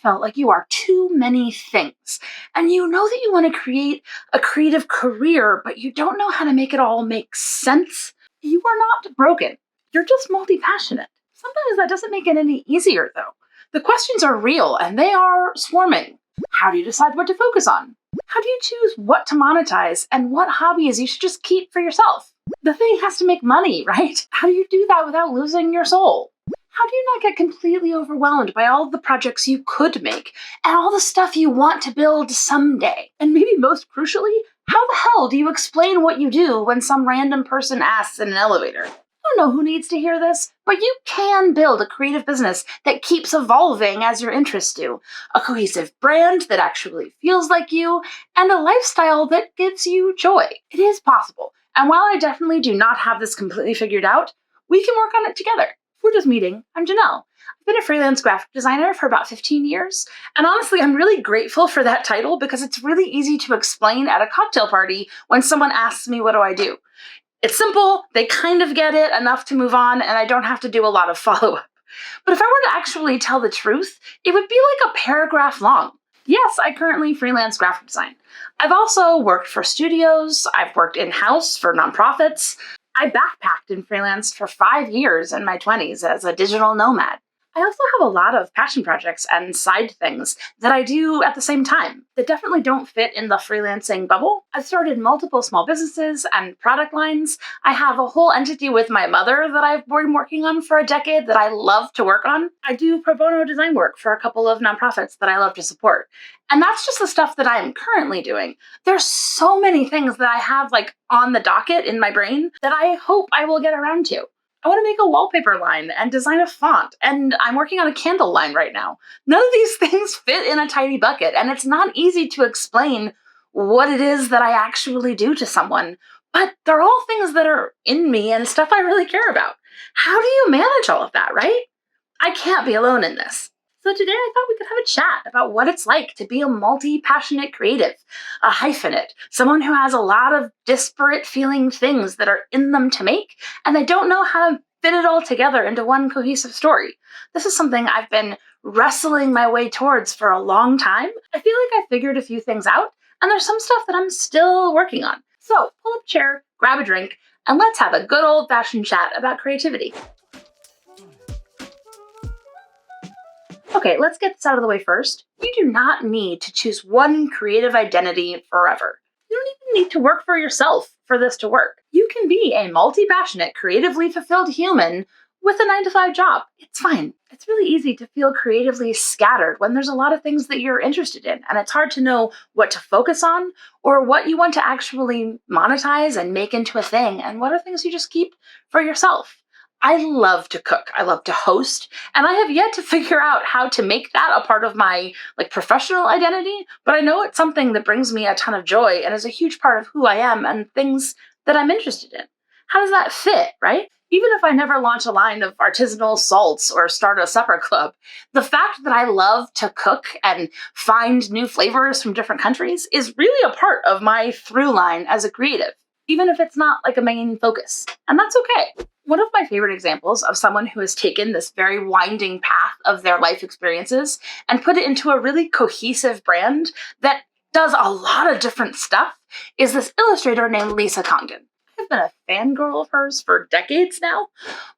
felt like you are too many things, and you know that you want to create a creative career, but you don't know how to make it all make sense? You are not broken. You're just multi-passionate. Sometimes that doesn't make it any easier, though. The questions are real, and they are swarming. How do you decide what to focus on? How do you choose what to monetize and what hobbies you should just keep for yourself? The thing has to make money, right? How do you do that without losing your soul? How do you not get completely overwhelmed by all of the projects you could make and all the stuff you want to build someday? And maybe most crucially, how the hell do you explain what you do when some random person asks in an elevator? I don't know who needs to hear this, but you can build a creative business that keeps evolving as your interests do, a cohesive brand that actually feels like you, and a lifestyle that gives you joy. It is possible, and while I definitely do not have this completely figured out, we can work on it together. If we're just meeting, I'm Janelle. I've been a freelance graphic designer for about 15 years, and honestly, I'm really grateful for that title because it's really easy to explain at a cocktail party when someone asks me what do I do. It's simple, they kind of get it enough to move on, and I don't have to do a lot of follow-up. But if I were to actually tell the truth, it would be like a paragraph long. Yes, I currently freelance graphic design. I've also worked for studios, I've worked in-house for nonprofits. I backpacked and freelanced for 5 years in my 20s as a digital nomad. I also have a lot of passion projects and side things that I do at the same time that definitely don't fit in the freelancing bubble. I've started multiple small businesses and product lines. I have a whole entity with my mother that I've been working on for a decade that I love to work on. I do pro bono design work for a couple of nonprofits that I love to support. And that's just the stuff that I am currently doing. There's so many things that I have on the docket in my brain that I hope I will get around to. I want to make a wallpaper line and design a font, and I'm working on a candle line right now. None of these things fit in a tidy bucket, and it's not easy to explain what it is that I actually do to someone, but they're all things that are in me and stuff I really care about. How do you manage all of that, right? I can't be alone in this. So today I thought we could have a chat about what it's like to be a multi-passionate creative, a hyphenate, someone who has a lot of disparate feeling things that are in them to make, and they don't know how to fit it all together into one cohesive story. This is something I've been wrestling my way towards for a long time. I feel like I figured a few things out, and there's some stuff that I'm still working on. So pull up a chair, grab a drink, and let's have a good old-fashioned chat about creativity. Okay, let's get this out of the way first. You do not need to choose one creative identity forever. You don't even need to work for yourself for this to work. You can be a multi-passionate, creatively fulfilled human with a 9-to-5 job. It's fine. It's really easy to feel creatively scattered when there's a lot of things that you're interested in, and it's hard to know what to focus on or what you want to actually monetize and make into a thing, and what are things you just keep for yourself. I love to cook. I love to host, and I have yet to figure out how to make that a part of my professional identity, but I know it's something that brings me a ton of joy and is a huge part of who I am and things that I'm interested in. How does that fit, right? Even if I never launch a line of artisanal salts or start a supper club, the fact that I love to cook and find new flavors from different countries is really a part of my through line as a creative, even if it's not a main focus. And that's okay. One of my favorite examples of someone who has taken this very winding path of their life experiences and put it into a really cohesive brand that does a lot of different stuff is this illustrator named Lisa Congdon. I've been a fangirl of hers for decades now,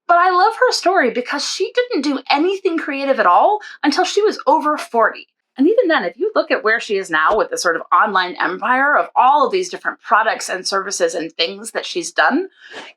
but I love her story because she didn't do anything creative at all until she was over 40. And even then, if you look at where she is now with the sort of online empire of all of these different products and services and things that she's done,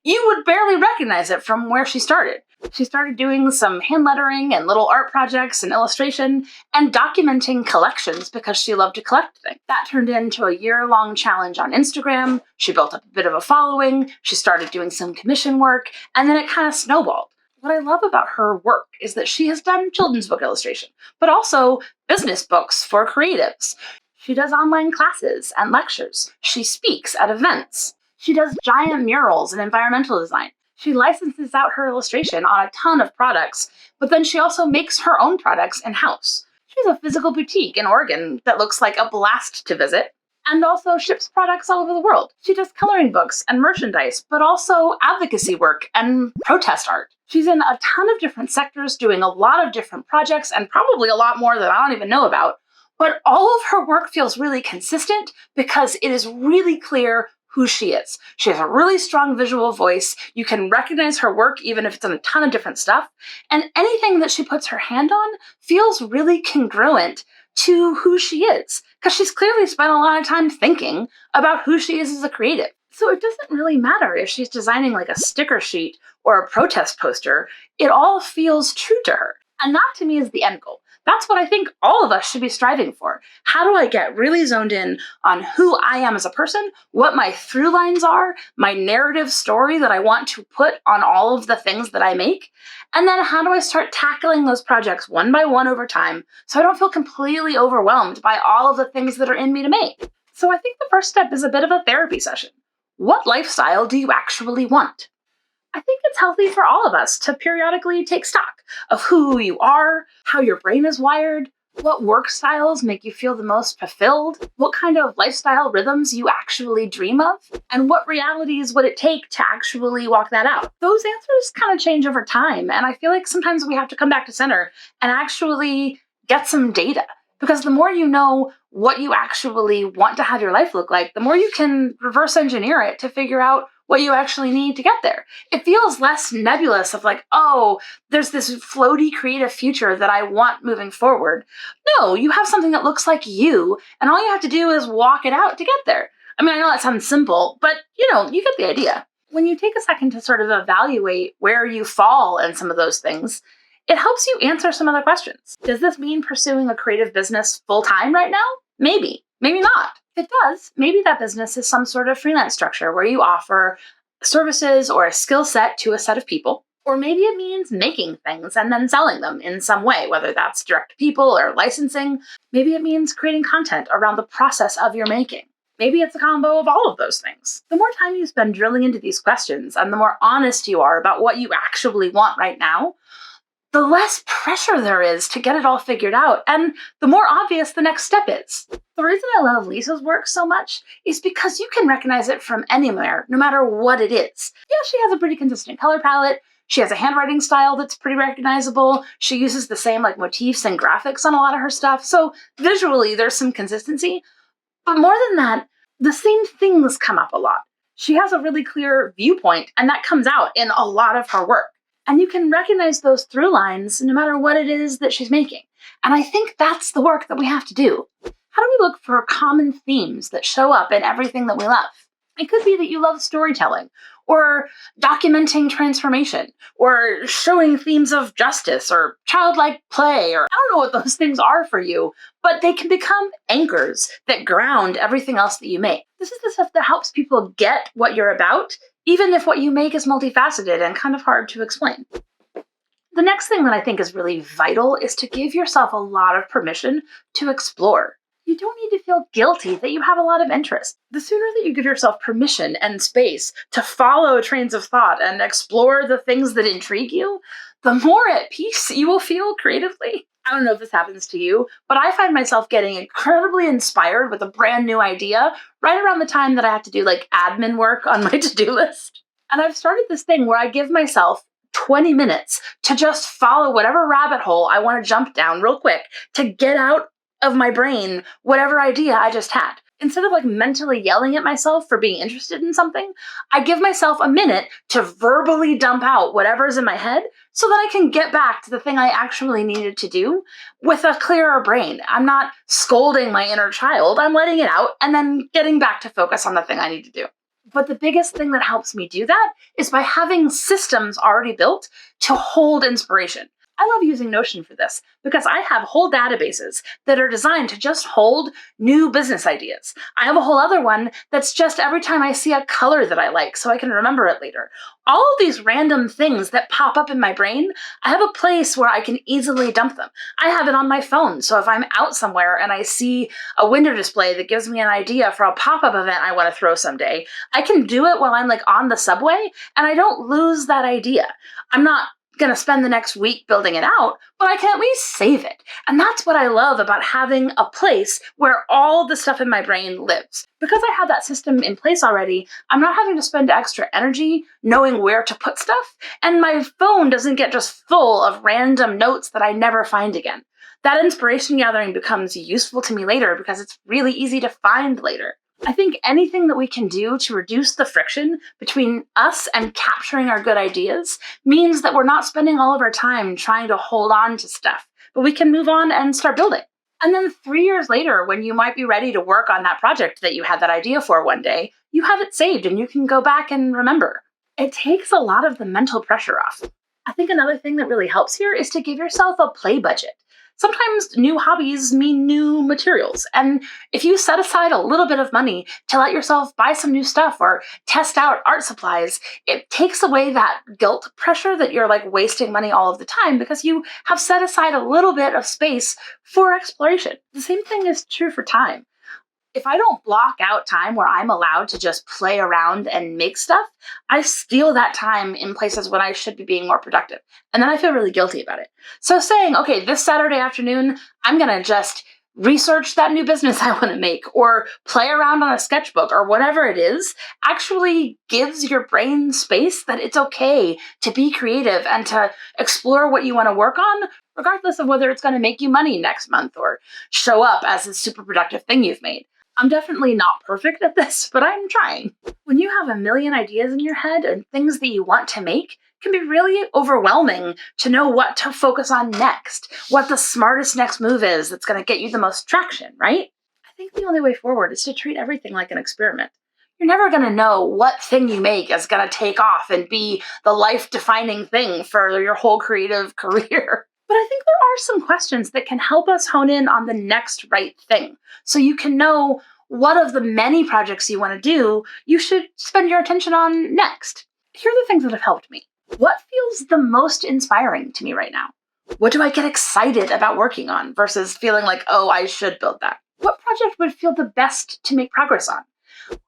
you would barely recognize it from where she started. She started doing some hand lettering and little art projects and illustration and documenting collections because she loved to collect things. That turned into a year-long challenge on Instagram. She built up a bit of a following. She started doing some commission work, and then it kind of snowballed. What I love about her work is that she has done children's book illustration, but also business books for creatives. She does online classes and lectures. She speaks at events. She does giant murals and environmental design. She licenses out her illustration on a ton of products, but then she also makes her own products in-house. She has a physical boutique in Oregon that looks like a blast to visit. and also ships products all over the world. She does coloring books and merchandise, but also advocacy work and protest art. She's in a ton of different sectors doing a lot of different projects and probably a lot more that I don't even know about. But all of her work feels really consistent because it is really clear who she is. She has a really strong visual voice. You can recognize her work even if it's in a ton of different stuff. And anything that she puts her hand on feels really congruent to who she is, because she's clearly spent a lot of time thinking about who she is as a creative. So it doesn't really matter if she's designing like a sticker sheet or a protest poster, it all feels true to her. And that to me is the end goal. That's what I think all of us should be striving for. How do I get really zoned in on who I am as a person, what my through lines are, my narrative story that I want to put on all of the things that I make? And then how do I start tackling those projects one by one over time so I don't feel completely overwhelmed by all of the things that are in me to make? So I think the first step is a bit of a therapy session. What lifestyle do you actually want? I think it's healthy for all of us to periodically take stock of who you are, how your brain is wired, what work styles make you feel the most fulfilled, what kind of lifestyle rhythms you actually dream of, and what realities would it take to actually walk that out. Those answers kind of change over time, and I feel like sometimes we have to come back to center and actually get some data. Because the more you know what you actually want to have your life look like, the more you can reverse engineer it to figure out what you actually need to get there. It feels less nebulous of like, oh, there's this floaty creative future that I want moving forward. No, you have something that looks like you, and all you have to do is walk it out to get there. I mean, I know that sounds simple, but you get the idea. When you take a second to sort of evaluate where you fall in some of those things, it helps you answer some other questions. Does this mean pursuing a creative business full time right now? Maybe, maybe not. If it does, maybe that business is some sort of freelance structure where you offer services or a skill set to a set of people. Or maybe it means making things and then selling them in some way, whether that's direct to people or licensing. Maybe it means creating content around the process of your making. Maybe it's a combo of all of those things. The more time you spend drilling into these questions and the more honest you are about what you actually want right now, the less pressure there is to get it all figured out, and the more obvious the next step is. The reason I love Lisa's work so much is because you can recognize it from anywhere, no matter what it is. Yeah, she has a pretty consistent color palette, she has a handwriting style that's pretty recognizable, she uses the same motifs and graphics on a lot of her stuff, so visually there's some consistency. But more than that, the same things come up a lot. She has a really clear viewpoint, and that comes out in a lot of her work. And you can recognize those through lines no matter what it is that she's making. And I think that's the work that we have to do. How do we look for common themes that show up in everything that we love? It could be that you love storytelling, or documenting transformation, or showing themes of justice, or childlike play, or I don't know what those things are for you, but they can become anchors that ground everything else that you make. This is the stuff that helps people get what you're about, even if what you make is multifaceted and kind of hard to explain. The next thing that I think is really vital is to give yourself a lot of permission to explore. You don't need to feel guilty that you have a lot of interest. The sooner that you give yourself permission and space to follow trains of thought and explore the things that intrigue you, the more at peace you will feel creatively. I don't know if this happens to you, but I find myself getting incredibly inspired with a brand new idea right around the time that I have to do admin work on my to-do list. And I've started this thing where I give myself 20 minutes to just follow whatever rabbit hole I want to jump down real quick to get out of my brain whatever idea I just had. Instead of mentally yelling at myself for being interested in something, I give myself a minute to verbally dump out whatever's in my head so that I can get back to the thing I actually needed to do with a clearer brain. I'm not scolding my inner child, I'm letting it out and then getting back to focus on the thing I need to do. But the biggest thing that helps me do that is by having systems already built to hold inspiration. I love using Notion for this because I have whole databases that are designed to just hold new business ideas. I have a whole other one that's just every time I see a color that I like so I can remember it later. All of these random things that pop up in my brain, I have a place where I can easily dump them. I have it on my phone, so if I'm out somewhere and I see a window display that gives me an idea for a pop-up event I want to throw someday, I can do it while I'm on the subway and I don't lose that idea. I'm not going to spend the next week building it out, but I can at least save it. And that's what I love about having a place where all the stuff in my brain lives. Because I have that system in place already, I'm not having to spend extra energy knowing where to put stuff, and my phone doesn't get just full of random notes that I never find again. That inspiration gathering becomes useful to me later because it's really easy to find later. I think anything that we can do to reduce the friction between us and capturing our good ideas means that we're not spending all of our time trying to hold on to stuff, but we can move on and start building. And then 3 years later, when you might be ready to work on that project that you had that idea for one day, you have it saved and you can go back and remember. It takes a lot of the mental pressure off. I think another thing that really helps here is to give yourself a play budget. Sometimes new hobbies mean new materials, and if you set aside a little bit of money to let yourself buy some new stuff or test out art supplies, it takes away that guilt pressure that you're like wasting money all of the time because you have set aside a little bit of space for exploration. The same thing is true for time. If I don't block out time where I'm allowed to just play around and make stuff, I steal that time in places when I should be being more productive. And then I feel really guilty about it. So saying, okay, this Saturday afternoon, I'm going to just research that new business I want to make or play around on a sketchbook or whatever it is, actually gives your brain space that it's okay to be creative and to explore what you want to work on, regardless of whether it's going to make you money next month or show up as a super productive thing you've made. I'm definitely not perfect at this, but I'm trying. When you have a million ideas in your head and things that you want to make, it can be really overwhelming to know what to focus on next, what the smartest next move is that's going to get you the most traction, right? I think the only way forward is to treat everything like an experiment. You're never going to know what thing you make is going to take off and be the life-defining thing for your whole creative career. But I think there are some questions that can help us hone in on the next right thing. So you can know what of the many projects you want to do you should spend your attention on next. Here are the things that have helped me. What feels the most inspiring to me right now? What do I get excited about working on versus feeling like, oh, I should build that? What project would feel the best to make progress on?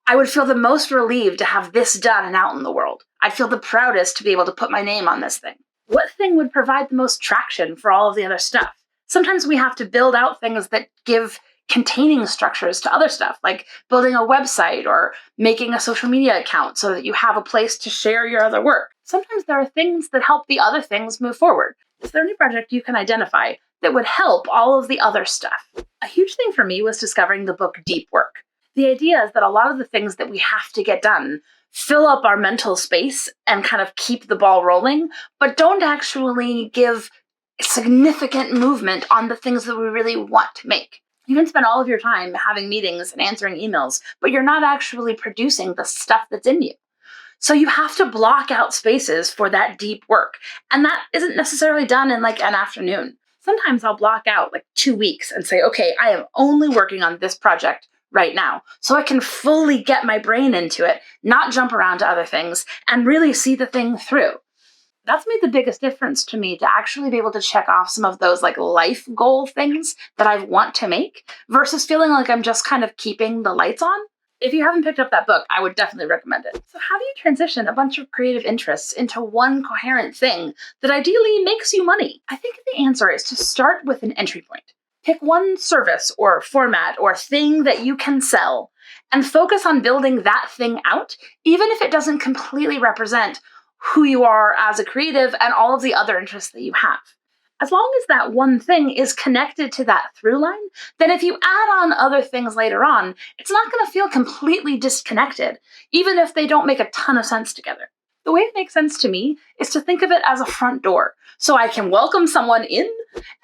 I would feel the most relieved to have this done and out in the world. I'd feel the proudest to be able to put my name on this thing. What thing would provide the most traction for all of the other stuff? Sometimes we have to build out things that give containing structures to other stuff, like building a website or making a social media account so that you have a place to share your other work. Sometimes there are things that help the other things move forward. Is there any project you can identify that would help all of the other stuff? A huge thing for me was discovering the book Deep Work. The idea is that a lot of the things that we have to get done fill up our mental space and kind of keep the ball rolling, but don't actually give significant movement on the things that we really want to make. You can spend all of your time having meetings and answering emails, but you're not actually producing the stuff that's in you. So you have to block out spaces for that deep work. And that isn't necessarily done in like an afternoon. Sometimes I'll block out like 2 weeks and say, okay, I am only working on this project right now, so I can fully get my brain into it, not jump around to other things, and really see the thing through. That's made the biggest difference to me, to actually be able to check off some of those like life goal things that I want to make versus feeling like I'm just kind of keeping the lights on. If you haven't picked up that book, I would definitely recommend it. So how do you transition a bunch of creative interests into one coherent thing that ideally makes you money? I think the answer is to start with an entry point. Pick one service or format or thing that you can sell and focus on building that thing out, even if it doesn't completely represent who you are as a creative and all of the other interests that you have. As long as that one thing is connected to that through line, then if you add on other things later on, it's not going to feel completely disconnected, even if they don't make a ton of sense together. The way it makes sense to me is to think of it as a front door. So I can welcome someone in,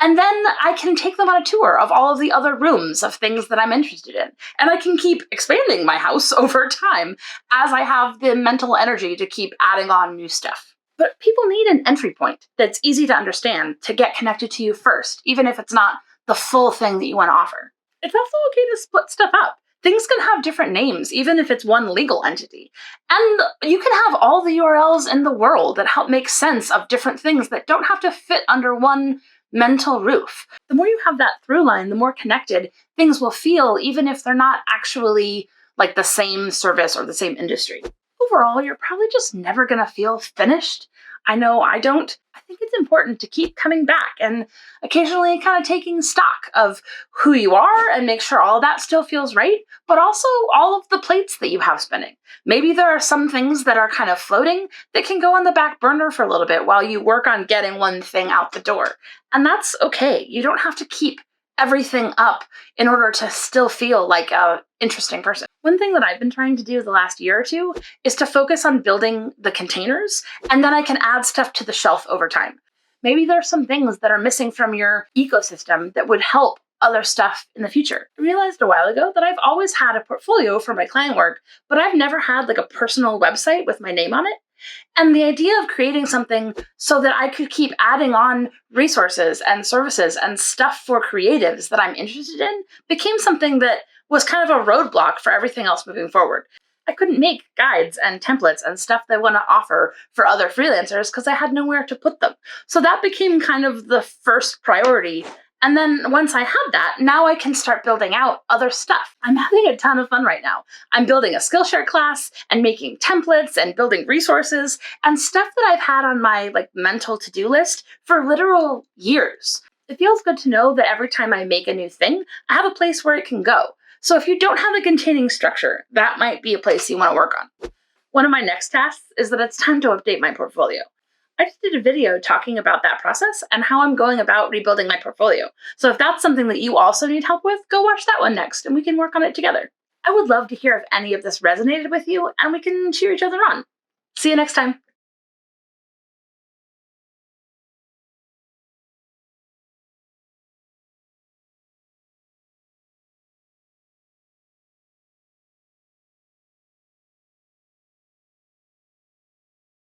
and then I can take them on a tour of all of the other rooms of things that I'm interested in. And I can keep expanding my house over time as I have the mental energy to keep adding on new stuff. But people need an entry point that's easy to understand to get connected to you first, even if it's not the full thing that you want to offer. It's also okay to split stuff up. Things can have different names, even if it's one legal entity. And you can have all the URLs in the world that help make sense of different things that don't have to fit under one mental roof. The more you have that through line, the more connected things will feel, even if they're not actually like the same service or the same industry. Overall, you're probably just never going to feel finished I know I don't. I think it's important to keep coming back and occasionally kind of taking stock of who you are and make sure all of that still feels right, but also all of the plates that you have spinning. Maybe there are some things that are kind of floating that can go on the back burner for a little bit while you work on getting one thing out the door. And that's okay. You don't have to keep everything up in order to still feel like a interesting person. One thing that I've been trying to do the last year or two is to focus on building the containers, and then I can add stuff to the shelf over time. Maybe there's some things that are missing from your ecosystem that would help other stuff in the future. I realized a while ago that I've always had a portfolio for my client work, but I've never had like a personal website with my name on it. And the idea of creating something so that I could keep adding on resources and services and stuff for creatives that I'm interested in became something that was kind of a roadblock for everything else moving forward. I couldn't make guides and templates and stuff that I want to offer for other freelancers because I had nowhere to put them. So that became kind of the first priority. And then once I had that, now I can start building out other stuff. I'm having a ton of fun right now. I'm building a Skillshare class and making templates and building resources and stuff that I've had on my mental to-do list for literal years. It feels good to know that every time I make a new thing, I have a place where it can go. So if you don't have a containing structure, that might be a place you want to work on. One of my next tasks is that it's time to update my portfolio. I just did a video talking about that process and how I'm going about rebuilding my portfolio. So if that's something that you also need help with, go watch that one next and we can work on it together. I would love to hear if any of this resonated with you and we can cheer each other on. See you next time.